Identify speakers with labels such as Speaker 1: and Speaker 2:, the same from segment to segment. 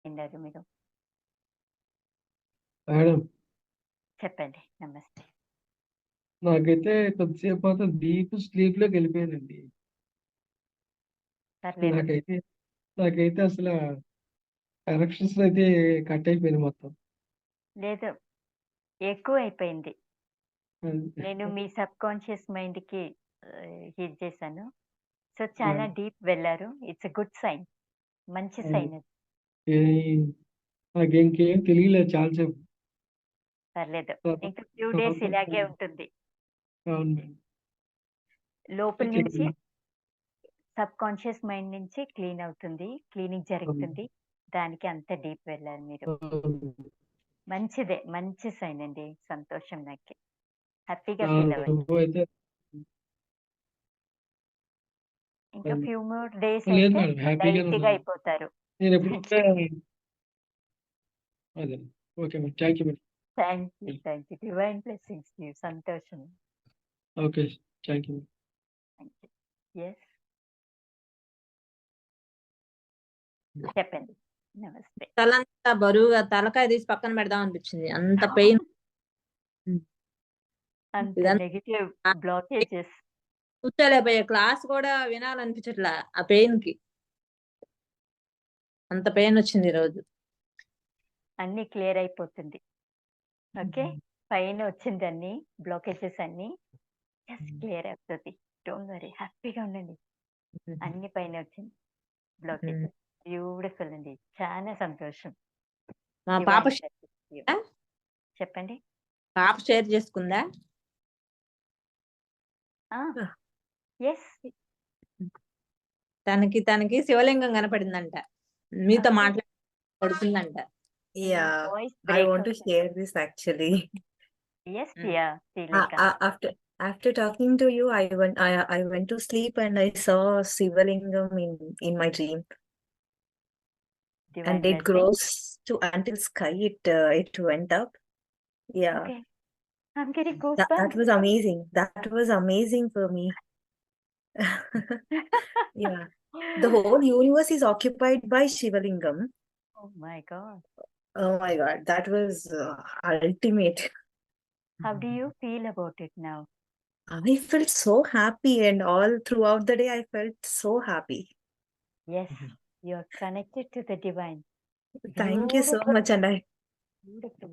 Speaker 1: విన్నారు మీరు.
Speaker 2: మేడం
Speaker 1: చెప్పండి. నమస్తే.
Speaker 2: నాకైతే కొద్దిసేపు మాత్రం డీప్ స్లీప్ లోకి వెళ్ళిపోయానండి.
Speaker 1: పర్లేదు.
Speaker 2: నాకైతే నాకైతే అసలు కనెక్షన్స్ అయితే కట్ అయిపోయింది మొత్తం.
Speaker 1: లేదు. ఎక్కువ అయిపోయింది. నేను మీ సబ్ కాన్షియస్ మైండ్ కి హిట్ చేశాను. సో చాలా డీప్ వెళ్ళారు. It's a good sign. మంచి సైన్ అది.
Speaker 2: నాకు ఇంకేం తెలియలేదు చాలాసేపు.
Speaker 1: పర్లేదు. ఇంకా ఫ్యూ డేస్ ఇలాగే ఉంటుంది.
Speaker 2: అవును మేడం.
Speaker 1: లోపల నుంచి సబ్ కాన్షియస్ మైండ్ నుంచి క్లీన్ అవుతుంది. క్లీనింగ్ జరుగుతుంది. దానికి అంత డీప్ వెళ్ళారు మీరు. మంచిదే. మంచి సైన్ అండి. సంతోషం నాకు. హ్యాపీగా ఫీల్ అవ్వండి.
Speaker 2: అయితే
Speaker 1: ఇంకా ఫ్యూ మోర్ డేస్
Speaker 2: లేదు
Speaker 1: అయితే
Speaker 2: మేడం, హ్యాపీగానే
Speaker 1: లైట్ గా
Speaker 2: ఉన్నాను.
Speaker 1: అయిపోతారు.
Speaker 2: నేను ఎప్పుడు అదే. Okay madam, thank you madam.
Speaker 1: Thank you. Thank you. Divine blessings to you. సంతోషం.
Speaker 2: Okay, thank you.
Speaker 1: Thank you. Yes. చెప్పండి. నమస్తే.
Speaker 3: తలంతా బరువుగా తలకాయ తీసి పక్కన పెడదాం అనిపించింది. అంత పెయిన్.
Speaker 1: అంత
Speaker 3: ఇదంతా
Speaker 1: నెగటివ్ బ్లాకేజెస్.
Speaker 3: కూర్చోలేకపోయే, క్లాస్ కూడా వినాలనిపించట్లా ఆ పెయిన్ కి. అంత పెయిన్ వచ్చింది ఈ రోజు.
Speaker 1: అన్ని క్లియర్ అయిపోతుంది. ఓకే. పైన వచ్చింది అన్ని బ్లాకేజెస్ అన్ని జస్ట్ క్లియర్ అవుతుంది. Don't worry. హ్యాపీగా ఉండండి. అన్ని పైన వచ్చింది బ్లాకేజెస్. బ్యూటిఫుల్ అండి. చాలా సంతోషం.
Speaker 3: మా పాప
Speaker 1: Divine blessings to you. చెప్పండి.
Speaker 3: పాప షేర్ చేసుకుందా?
Speaker 1: ఎస్.
Speaker 3: తనకి శివలింగం కనపడిందంట. మీతో మాట్లాడుతుందంట.
Speaker 4: Yeah,
Speaker 1: voice
Speaker 4: I
Speaker 1: break
Speaker 4: want to share this actually.
Speaker 1: Yes Priya.
Speaker 4: After talking to you, I went to sleep and I saw Sivalingam in my dream, and it grows to until sky. It went up. Yeah,
Speaker 1: okay. I'm getting
Speaker 4: that
Speaker 1: goosebumps.
Speaker 4: was amazing. That was amazing for me. Yeah, the whole universe is occupied by Shivalingam.
Speaker 1: Oh my God.
Speaker 4: Oh my God, that was ultimate.
Speaker 1: How do you feel about it now?
Speaker 4: I felt so happy, and all throughout the day, I felt so happy.
Speaker 1: Yes, you're connected to the divine.
Speaker 4: Thank you so
Speaker 1: Beautiful.
Speaker 4: much, and
Speaker 1: Beautiful.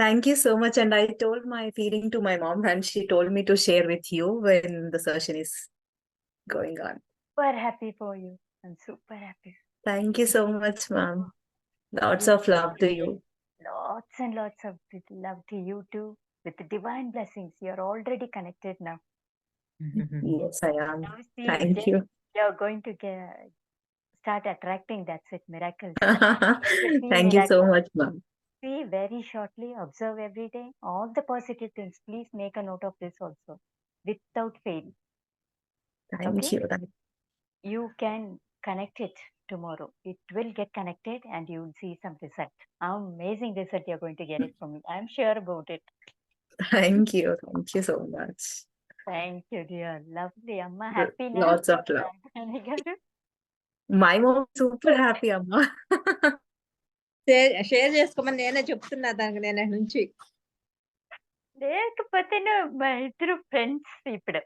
Speaker 4: thank you so much. And I told my feeling to my mom, and she told me to share with you when the session is going on.
Speaker 1: Super happy for you. I'm super happy.
Speaker 4: Thank you so much, ma'am. Lots of love to you.
Speaker 1: Lots and lots of love to you too. With the divine blessings, you're already connected now.
Speaker 4: Yes, I am.
Speaker 1: Now see,
Speaker 4: Thank you.
Speaker 1: you're going to start attracting. That's it. Miracles.
Speaker 4: Thank you so much, ma'am.
Speaker 1: See very shortly. Observe every day all the positive things. Please make a note of this also, without fail.
Speaker 4: Thank
Speaker 1: Okay?
Speaker 4: you.
Speaker 1: You can connect it tomorrow. It will get connected and you will see some result. Amazing result you're going to get it from me. I'm sure about it.
Speaker 4: Thank you. Thank you so much.
Speaker 1: Thank you, dear. Lovely. Amma, happy now?
Speaker 4: Lots of love. My mom is super happy, Amma.
Speaker 3: Share చేసుకోమని నేనే చెప్తున్నా దానికి నేను నుంచి.
Speaker 1: లేకపోతే మా ఇద్దరు friends ఇప్పుడు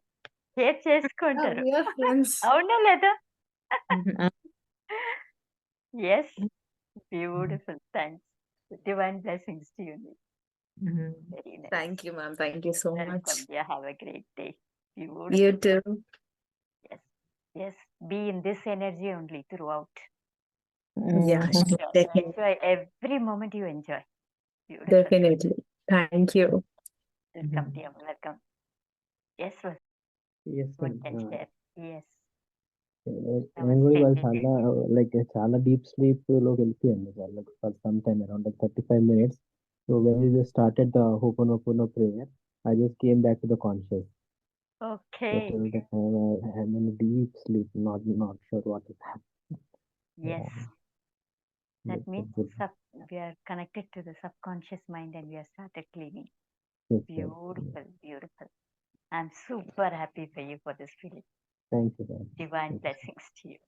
Speaker 1: షేర్ చేసుకుంటారు.
Speaker 4: We are friends.
Speaker 1: అవునా లేదా? Yes. Beautiful. Thanks. Divine blessings to you. Very nice.
Speaker 4: Thank you, ma'am. Thank you so much.
Speaker 1: Welcome. Yeah, have a great day. Beautiful.
Speaker 4: You too.
Speaker 1: Yes. Yes. Be in this energy only throughout.
Speaker 4: Yeah, definitely.
Speaker 1: Enjoy every moment you enjoy. Beautiful.
Speaker 4: Definitely. Thank you.
Speaker 1: Welcome, dear. Welcome. Yes, sir.
Speaker 5: Yes,
Speaker 1: One can share. Yes.
Speaker 5: నేను కూడా ఇవాళ చాలా deep sleep లోకి వెళ్ళిపోయాను for some time around 35 minutes. So when we just started the Ho'oponopono prayer, I just came back to the conscious.
Speaker 1: Okay.
Speaker 5: So I'm in a deep sleep, not sure what is happening.
Speaker 1: Yes. That
Speaker 5: That's
Speaker 1: means
Speaker 5: good.
Speaker 1: we are connected to the subconscious mind and we have started cleaning.
Speaker 5: Yes, sir.
Speaker 1: Beautiful, beautiful. I'm super happy for you for this feeling.
Speaker 5: Thank you, sir.
Speaker 1: Divine blessings to you.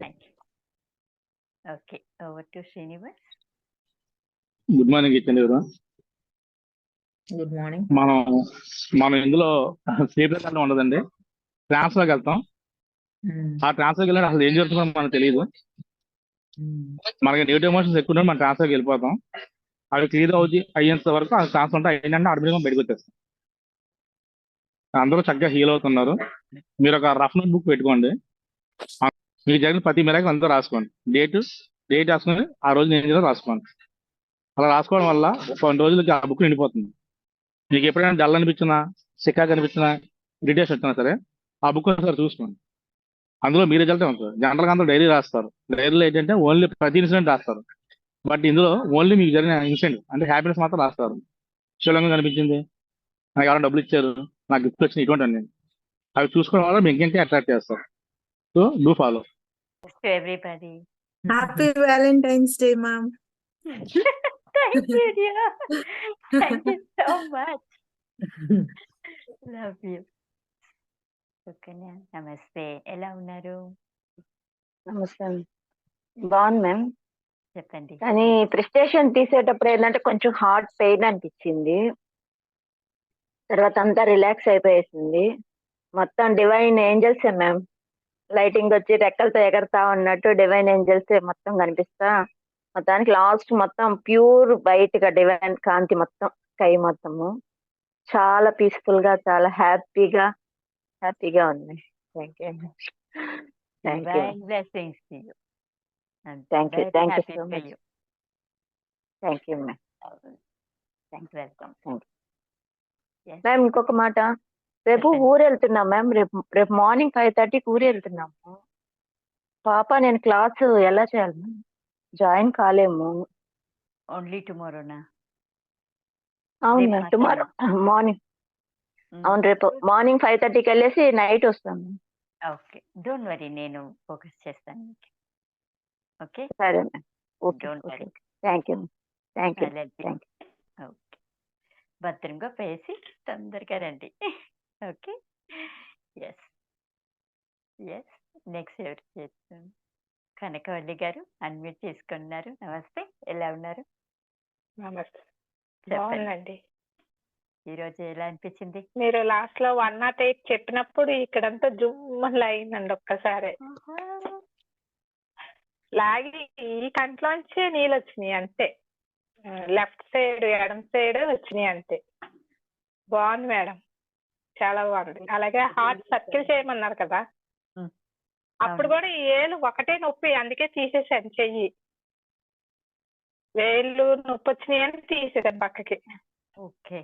Speaker 1: Thank you. Okay, over to Srinivas.
Speaker 6: Good morning ఇచ్చండి కదా.
Speaker 3: Good morning.
Speaker 6: మనం ఇందులో sleeper అంటే ఉండదండి, ట్రాన్స్ఫర్కి వెళ్తాం. ఆ ట్రాన్స్ఫర్కి వెళ్ళినప్పుడు అసలు ఏం జరుగుతుందో మనకు తెలియదు. మనకి నెగిటివ్ ఎమోషన్స్ ఎక్కువ ఉంటే మనం ట్రాన్స్ఫర్కి వెళ్ళిపోతాం. అవి క్లియర్ అయ్యేంత వరకు ఆ ట్రాన్స్ఫర్ ఉంటే అయ్యిందంటే ఆటోమేటిక్గా బయటకు వచ్చేస్తాం. అందరూ చక్కగా హీల్ అవుతున్నారు. మీరు ఒక రఫ్ నోట్ బుక్ పెట్టుకోండి. మీకు జరిగిన ప్రతి మేరకు అంతా రాసుకోండి. డేట్ రాసుకొని ఆ రోజు నేను చేయాలో రాసుకోండి. అలా రాసుకోవడం వల్ల కొన్ని రోజులకి ఆ బుక్ నిండిపోతుంది. మీకు ఎప్పుడైనా డల్ అనిపించినా, సిక్కాగా అనిపించినా, ఇరిటేషన్ వచ్చినా సరే ఆ బుక్ ఒకసారి చూసుకోండి. అందులో మీ రిజల్టే ఉంటుంది. జనరల్గా అందరూ డైరీ రాస్తారు. డైరీలో ఏంటంటే ఓన్లీ ప్రతి ఇన్సిడెంట్ రాస్తారు. బట్ ఇందులో ఓన్లీ మీకు జరిగిన ఇన్సిడెంట్ అంటే హ్యాపీనెస్ మాత్రం రాస్తారు. శుభంగా కనిపించింది, నాకు ఎవరైనా డబ్బులు ఇచ్చారు, నాకు గిఫ్ట్ వచ్చింది, ఇటువంటి అన్ని అవి చూసుకోవడం వల్ల మీకు ఇంకేంటి అట్రాక్ట్ చేస్తారు. So do follow.
Speaker 1: To everybody.
Speaker 4: Happy Valentine's Day, ma'am.
Speaker 1: Thank you dear, thank you so much, love you. Sukanya నమస్తే, ఎలా ఉన్నారు?
Speaker 7: నమస్తే. బాగుంది మ్యామ్.
Speaker 1: చెప్పండి.
Speaker 7: కానీ ప్రిస్టేషన్ తీసేటప్పుడు ఏంటంటే కొంచెం హార్ట్ పెయిన్ అనిపించింది. తర్వాత అంతా రిలాక్స్ అయిపోయేసింది. మొత్తం డివైన్ ఏంజల్సే మ్యామ్. లైటింగ్ వచ్చి రెక్కలతో ఎగరతా ఉన్నట్టు డివైన్ ఏంజల్సే మొత్తం కనిపిస్తా. మొత్తానికి లాస్ట్ మొత్తం ప్యూర్ వైట్ గా డివైన్ కాంతి మొత్తం స్కై మొత్తము చాలా పీస్ఫుల్ గా, చాలా హ్యాపీగా ఉంది. Thank you. Thank you.
Speaker 1: Divine blessings to you. I'm
Speaker 7: Thank you.
Speaker 1: very
Speaker 7: Thank you
Speaker 1: happy
Speaker 7: so
Speaker 1: for
Speaker 7: much.
Speaker 1: you.
Speaker 7: Thank you ma'am.
Speaker 1: Welcome. Yes.
Speaker 7: Ma'am ఇంకొక మాట, రేపు
Speaker 1: చెప్పండి.
Speaker 7: ఊరు వెళ్తున్నాం మ్యామ్. రేపు మార్నింగ్ 5:30కి ఊరు వెళ్తున్నాము. పాప నేను క్లాస్ ఎలా చేయాలి మ్యామ్? జాయిన్ కాలేము.
Speaker 1: Only tomorrow na?
Speaker 7: అవును
Speaker 1: రేపు
Speaker 7: మ్యామ్, టుమారో మార్నింగ్.
Speaker 1: Mm.
Speaker 7: అవును, రేపు మార్నింగ్ 5:30కి వెళ్ళేసి నైట్ వస్తాము.
Speaker 1: ఓకే, డోంట్ వరీ, నేను ఫోకస్ చేస్తాను. ఓకే,
Speaker 7: సరే ma'am. Okay
Speaker 1: don't
Speaker 7: okay.
Speaker 1: Worry.
Speaker 7: Thank you thank you
Speaker 1: thank
Speaker 7: thank
Speaker 1: okay, భద్రంగా పేసి తొందరగా రండి. Okay, yes yes. నెక్స్ట్ ఎవరు చేస్తాం? కనకవల్లి గారు అన్మ్యూట్ చేసుకున్నారు. నమస్తే, ఎలా ఉన్నారు?
Speaker 8: నమస్తే.
Speaker 1: చెప్పండి,
Speaker 8: బాగుందండి.
Speaker 1: ఈరోజు ఎలా అనిపించింది?
Speaker 8: మీరు లాస్ట్ లో 108 చెప్పినప్పుడు ఇక్కడంతా జుమ్మలా అయిందండి. ఒక్కసారి లాగి ఈ కంట్లోంచే నీళ్ళు వచ్చినాయి అంతే. లెఫ్ట్ సైడ్, ఎడం సైడ్ వచ్చినాయి అంతే. బాగుంది మేడం, చాలా బాగుంది. అలాగే హార్ట్ సర్కిల్ చేయమన్నారు కదా, అప్పుడు కూడా ఈ ఏళ్ళు ఒకటే నొప్పి, అందుకే తీసేసాను చెయ్యి. వేళ్ళు నొప్పి వచ్చినాయి అని తీసేసాను పక్కకి.
Speaker 1: ఓకే,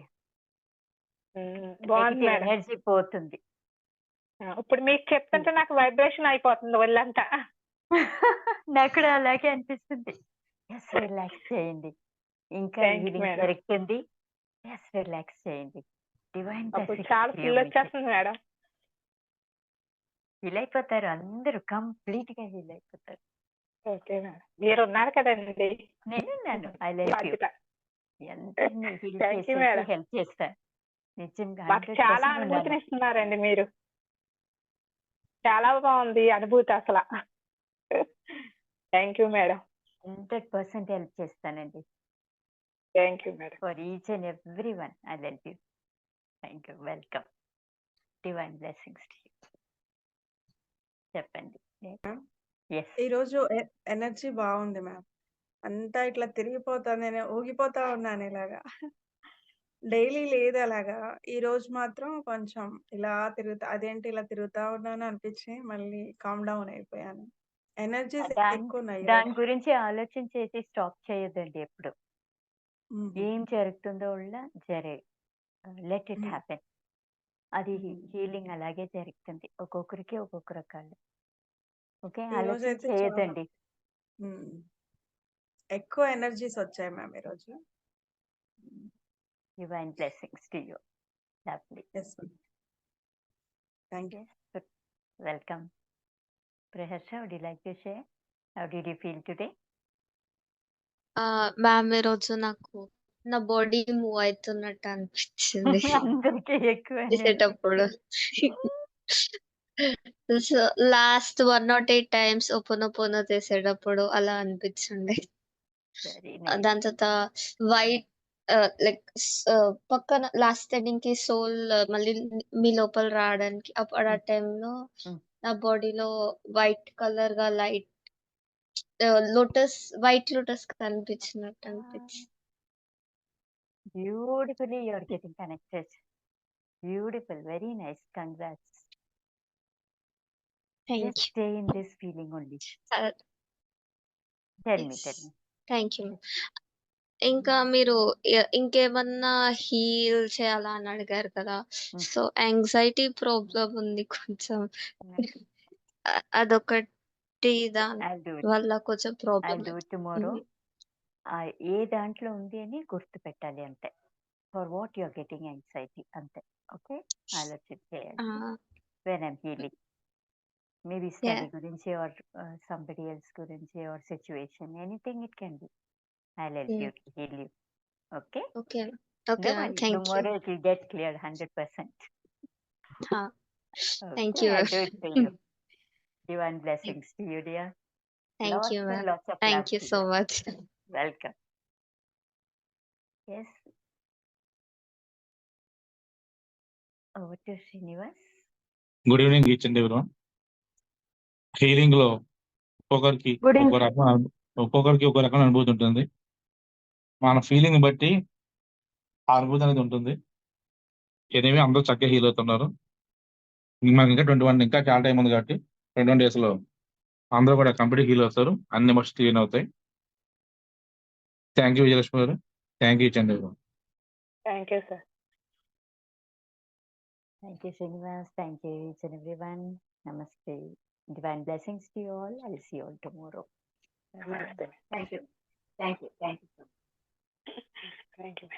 Speaker 8: బాగుంది మేడం.
Speaker 1: ఎనర్జీ పోతుంది.
Speaker 8: ఇప్పుడు మీకు చెప్తుంటే నాకు వైబ్రేషన్ అయిపోతుంది ఒళ్ళంతా.
Speaker 1: నాకు కూడా అలాగే అనిపిస్తుంది. ఎస్, రిలాక్స్ చేయండి, ఇంకా
Speaker 8: Thank you,
Speaker 1: హీలింగ్
Speaker 8: madam.
Speaker 1: జరుగుతుంది. ఎస్, రిలాక్స్ చేయండి. డివైన్
Speaker 8: అప్పుడు చాలా ఫుల్ వచ్చేస్తుంది మేడం.
Speaker 1: హీల్ అయిపోతారు, అందరూ కంప్లీట్ గా హీల్ అయిపోతారు.
Speaker 8: ఓకే మేడం, మీరు ఉన్నారు కదండి.
Speaker 1: నేనున్నాను. I love you.
Speaker 8: బాధ్యత.
Speaker 1: అందరినీ హీల్
Speaker 8: Thank you,
Speaker 1: చేసేసి
Speaker 8: madam.
Speaker 1: హెల్ప్ చేస్తాను. నిజంగా
Speaker 8: మాకు
Speaker 1: 100%
Speaker 8: చాలా
Speaker 1: ఉండాలి.
Speaker 8: అనుభూతిని ఇస్తున్నారండి మీరు. చాలా బాగుంది అనుభూతి అసలు. Thank you madam.
Speaker 1: 100% హెల్ప్ చేస్తానండి.
Speaker 8: Thank you madam.
Speaker 1: For each and every one I love you. Thank you, welcome. Divine blessings to you. చెప్పండి. ఎస్,
Speaker 9: ఈరోజు ఎనర్జీ బాగుంది మ్యామ్. అంతా ఇట్లా తిరిగిపోతా, నేను ఊగిపోతా ఉన్నాను ఇలాగా. డైలీ లేదు అలాగా. ఈ రోజు మాత్రం కొంచెం ఇలా తిరుగుతా, అదేంటి ఇలా తిరుగుతా ఉన్నాను అనిపించి మళ్ళీ కామ్ డౌన్ అయిపోయాను. ఎనర్జీస్ ఎక్కువ ఉన్నాయి
Speaker 1: దాని గురించి ఆలోచన చేసి స్టాప్ చేయొద్దండి ఎప్పుడు. ఏం జరుగుతుందో లెట్ ఇట్ హ్యాపెన్. అది హీలింగ్ అలాగే జరుగుతుంది. ఒక్కొక్కరికి ఒక్కొక్క రకాలు. ఓకే,
Speaker 9: ఈ రోజు
Speaker 1: ఆలోచన
Speaker 9: అయితే
Speaker 1: చేయొద్దండి.
Speaker 9: ఎక్కువ ఎనర్జీస్ వచ్చాయి మ్యామ్ ఈరోజు.
Speaker 1: Divine blessings to you. Lovely.
Speaker 9: Yes thank you.
Speaker 1: Welcome. Praharsha, would you like to share? How did you feel today?
Speaker 10: Ma'am ఈరోజు నాకు నా బాడీ మూవ్ అవుతున్నట్టు అనిపించింది
Speaker 1: అందరికీ ఎక్కువ
Speaker 10: చేసేటప్పుడు. సో లాస్ట్ 108 టైమ్స్ ఓపెన్ చేసేటప్పుడు అలా అనిపించింది.
Speaker 1: Very nice.
Speaker 10: దాని తర్వాత వైట్ లైక్ పక్కన లాస్ట్ ఎండింగ్ కి సోల్ మళ్ళీ మీ లోపల రావడానికి అప్పుడు ఆ టైంలో
Speaker 1: Mm.
Speaker 10: నా బాడీలో వైట్ కలర్ గా లైట్ వైట్ లోటస్ కనిపించినట్టు అనిపించింది.
Speaker 1: Beautifully, you are getting connected. Beautiful, very nice. Congrats.
Speaker 10: Thank
Speaker 1: Just
Speaker 10: you.
Speaker 1: stay in this feeling only. Tell me.
Speaker 10: Thank you. ఇంకా మీరు ఇంకేమన్నా హీల్ చేయాలా అని అడిగారు కదా.
Speaker 1: Mm.
Speaker 10: సో యాంగ్జైటీ ప్రాబ్లం ఉంది కొంచెం. అదొకటి దాని
Speaker 1: I'll do it.
Speaker 10: వల్ల కొంచెం problem
Speaker 1: I'll do it tomorrow. ఏ దాంట్లో ఉంది అని గుర్తు పెట్టాలి అంతే. For what you are getting anxiety అంతే. ఓకే, ఆలోచించేయండి when I'm healing. Maybe study గురించి ఆర్ సంబడి ఎల్స్ గురించి or situation, anything it can be. I help you to heal you. Okay,
Speaker 10: okay okay thank you.
Speaker 1: Tomorrow it will get clear 100%.
Speaker 10: Thank
Speaker 1: Okay,
Speaker 10: you.
Speaker 1: I'll do it for you. Divine blessings to you, dear.
Speaker 10: Thank
Speaker 1: Lots
Speaker 10: you
Speaker 1: and
Speaker 10: ma'am.
Speaker 1: lots of love
Speaker 10: thank you
Speaker 1: to
Speaker 10: so
Speaker 1: you.
Speaker 10: Much.
Speaker 1: Welcome. Yes. Over to Srinivas.
Speaker 6: Good evening each and everyone. Healing లో ఒక్కొక్కరికి
Speaker 7: Good evening.
Speaker 6: ఒక రకమైన అనుభూతి ఉంటుంది. మన feeling బట్టి ఆ అనుభూతి అనేది ఉంటుంది. ఎనివే అందరూ చక్కగా హీల్ అవుతున్నారు. మనకి ఇంకా 21 ఇంకా చాలా టైం ఉంది కాబట్టి 21 days లో అందరూ కూడా కంప్లీట్ హీల్ అవుతారు. అన్ని ఎమోషన్స్ క్లీన్ అవుతాయి. థ్యాంక్ యూ విజయలక్ష్మి గారు. Thank you each and everyone.
Speaker 8: Thank you sir.
Speaker 1: Thank you, Srinivas. Thank you, each and everyone. Namaste. Divine blessings to you all. I'll see you all tomorrow.
Speaker 8: నమస్తే.
Speaker 1: Thank you. Thank you. Thank you so much.
Speaker 8: Thank you.